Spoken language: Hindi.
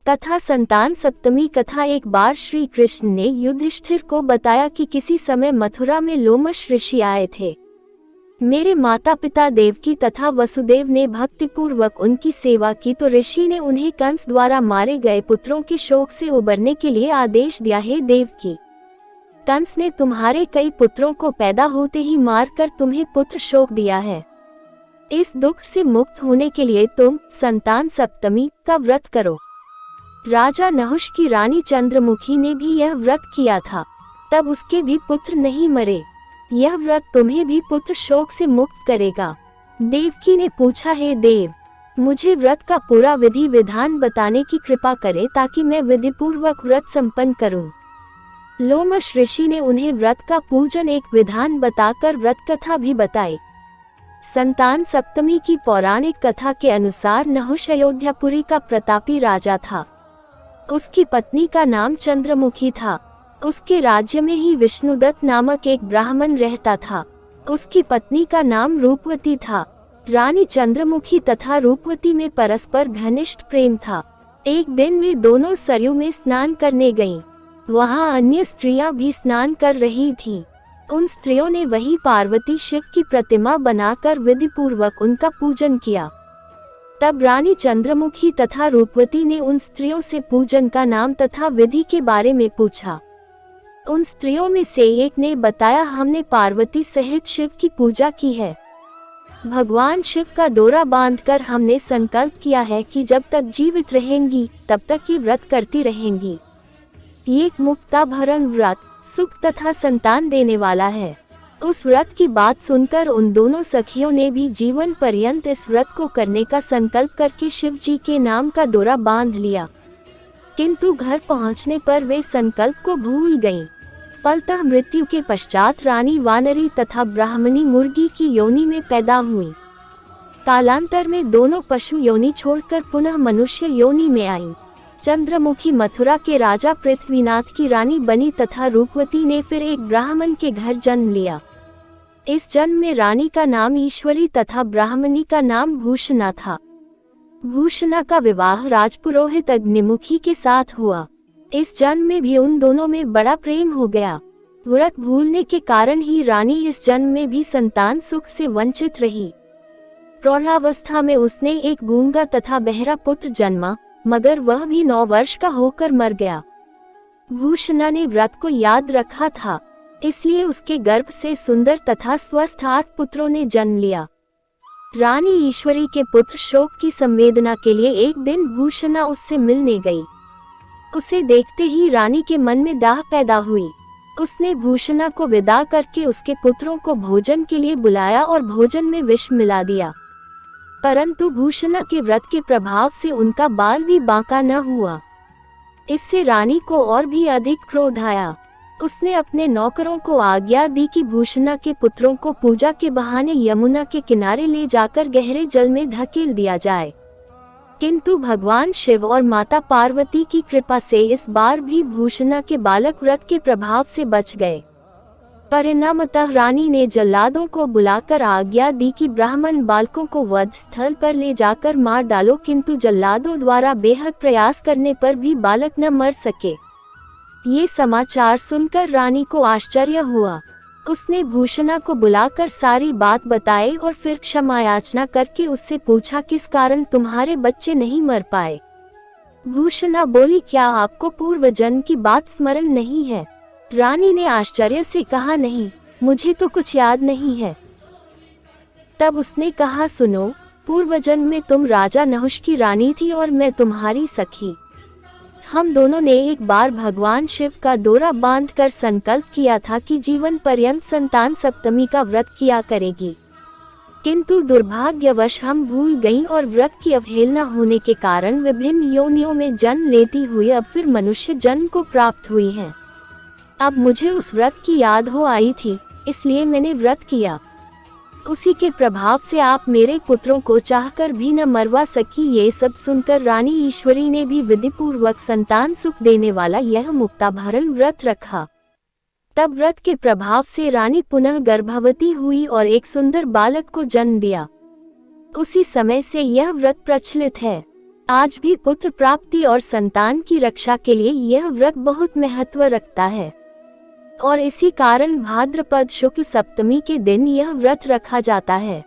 कथा संतान सप्तमी कथा। एक बार श्री कृष्ण ने युधिष्ठिर को बताया कि किसी समय मथुरा में लोमश ऋषि आए थे। मेरे माता पिता देवकी तथा वसुदेव ने भक्तिपूर्वक उनकी सेवा की तो ऋषि ने उन्हें कंस द्वारा मारे गए पुत्रों के शोक से उबरने के लिए आदेश दिया। हे देवकी, कंस ने तुम्हारे कई पुत्रों को पैदा होते ही मारकर तुम्हें पुत्र शोक दिया है। इस दुख से मुक्त होने के लिए तुम संतान सप्तमी का व्रत करो। राजा नहुष की रानी चंद्रमुखी ने भी यह व्रत किया था, तब उसके भी पुत्र नहीं मरे। यह व्रत तुम्हें भी पुत्र शोक से मुक्त करेगा। देवकी ने पूछा, हे देव, मुझे व्रत का पूरा विधि विधान बताने की कृपा करें ताकि मैं विधि पूर्वक व्रत संपन्न करूं। लोमश ऋषि ने उन्हें व्रत का पूजन एक विधान बताकर व्रत कथा भी बताई। संतान सप्तमी की पौराणिक कथा के अनुसार नहुष अयोध्यापुरी का प्रतापी राजा था। उसकी पत्नी का नाम चंद्रमुखी था। उसके राज्य में ही विष्णुदत्त नामक एक ब्राह्मण रहता था। उसकी पत्नी का नाम रूपवती था। रानी चंद्रमुखी तथा रूपवती में परस्पर घनिष्ठ प्रेम था। एक दिन वे दोनों सरयू में स्नान करने गईं। वहां अन्य स्त्रियां भी स्नान कर रही थीं। उन स्त्रियों ने वही पार्वती शिव की प्रतिमा बनाकर विधि पूर्वक उनका पूजन किया। तब रानी चंद्रमुखी तथा रूपवती ने उन स्त्रियों से पूजन का नाम तथा विधि के बारे में पूछा। उन स्त्रियों में से एक ने बताया, हमने पार्वती सहित शिव की पूजा की है। भगवान शिव का डोरा बांधकर हमने संकल्प किया है कि जब तक जीवित रहेंगी तब तक ये व्रत करती रहेंगी। ये मुक्ता भरण व्रत सुख तथा संतान देने वाला है। उस व्रत की बात सुनकर उन दोनों सखियों ने भी जीवन पर्यंत इस व्रत को करने का संकल्प करके शिव जी के नाम का डोरा बांध लिया। किंतु घर पहुंचने पर वे संकल्प को भूल गईं। फलतः मृत्यु के पश्चात रानी वानरी तथा ब्राह्मणी मुर्गी की योनि में पैदा हुई। कालांतर में दोनों पशु योनि छोड़कर पुनः मनुष्य योनि में आईं। चंद्रमुखी मथुरा के राजा पृथ्वीनाथ की रानी बनी तथा रूपवती ने फिर एक ब्राह्मण के घर जन्म लिया। इस जन्म में रानी का नाम ईश्वरी तथा ब्राह्मणी का नाम भूषणा था। भूषणा का विवाह राजपुरोहित अग्निमुखी के साथ हुआ। इस जन्म में भी उन दोनों में बड़ा प्रेम हो गया। व्रत भूलने के कारण ही रानी इस जन्म में भी संतान सुख से वंचित रही। प्रौढ़ावस्था में उसने एक गूंगा तथा बहरा पुत्र जन्मा, मगर वह भी 9 वर्ष का होकर मर गया। भूषणा ने व्रत को याद रखा था, इसलिए उसके गर्भ से सुंदर तथा स्वस्थ 8 पुत्रों ने जन्म लिया। रानी ईश्वरी के पुत्र शोक की संवेदना के लिए एक दिन भूषणा उससे मिलने गई। उसे देखते ही रानी के मन में डाह पैदा हुई। उसने भूषणा को विदा करके उसके पुत्रों को भोजन के लिए बुलाया और भोजन में विष मिला दिया। परंतु भूषणा के व्रत के प्रभाव से उनका बाल भी बांका न हुआ। इससे रानी को और भी अधिक क्रोध आया। उसने अपने नौकरों को आज्ञा दी कि भूषणा के पुत्रों को पूजा के बहाने यमुना के किनारे ले जाकर गहरे जल में धकेल दिया जाए। किंतु भगवान शिव और माता पार्वती की कृपा से इस बार भी भूषणा के बालक व्रत के प्रभाव से बच गए। परिणामतः रानी ने जल्लादों को बुलाकर आज्ञा दी कि ब्राह्मण बालकों को वध स्थल पर ले जाकर मार डालो, किंतु जल्लादों द्वारा बेहद प्रयास करने पर भी बालक न मर सके। ये समाचार सुनकर रानी को आश्चर्य हुआ। उसने भूषणा को बुलाकर सारी बात बताई और फिर क्षमा याचना करके उससे पूछा, किस कारण तुम्हारे बच्चे नहीं मर पाए। भूषणा बोली, क्या आपको पूर्व जन्म की बात स्मरण नहीं है? रानी ने आश्चर्य से कहा, नहीं, मुझे तो कुछ याद नहीं है। तब उसने कहा, सुनो, पूर्व जन्म में तुम राजा नहुष की रानी थी और मैं तुम्हारी सखी। हम दोनों ने एक बार भगवान शिव का डोरा बांधकर संकल्प किया था कि जीवन पर्यंत संतान सप्तमी का व्रत किया करेगी। किंतु दुर्भाग्यवश हम भूल गईं और व्रत की अवहेलना होने के कारण विभिन्न योनियों में जन्म लेती हुई अब फिर मनुष्य जन्म को प्राप्त हुई हैं। अब मुझे उस व्रत की याद हो आई थी, इसलिए मैंने व्रत किया। उसी के प्रभाव से आप मेरे पुत्रों को चाहकर भी न मरवा सकी। ये सब सुनकर रानी ईश्वरी ने भी विधि पूर्वक संतान सुख देने वाला यह मुक्ताभरण व्रत रखा। तब व्रत के प्रभाव से रानी पुनः गर्भवती हुई और एक सुंदर बालक को जन्म दिया। उसी समय से यह व्रत प्रचलित है। आज भी पुत्र प्राप्ति और संतान की रक्षा के लिए यह व्रत बहुत महत्व रखता है और इसी कारण भाद्रपद शुक्ल सप्तमी के दिन यह व्रत रखा जाता है।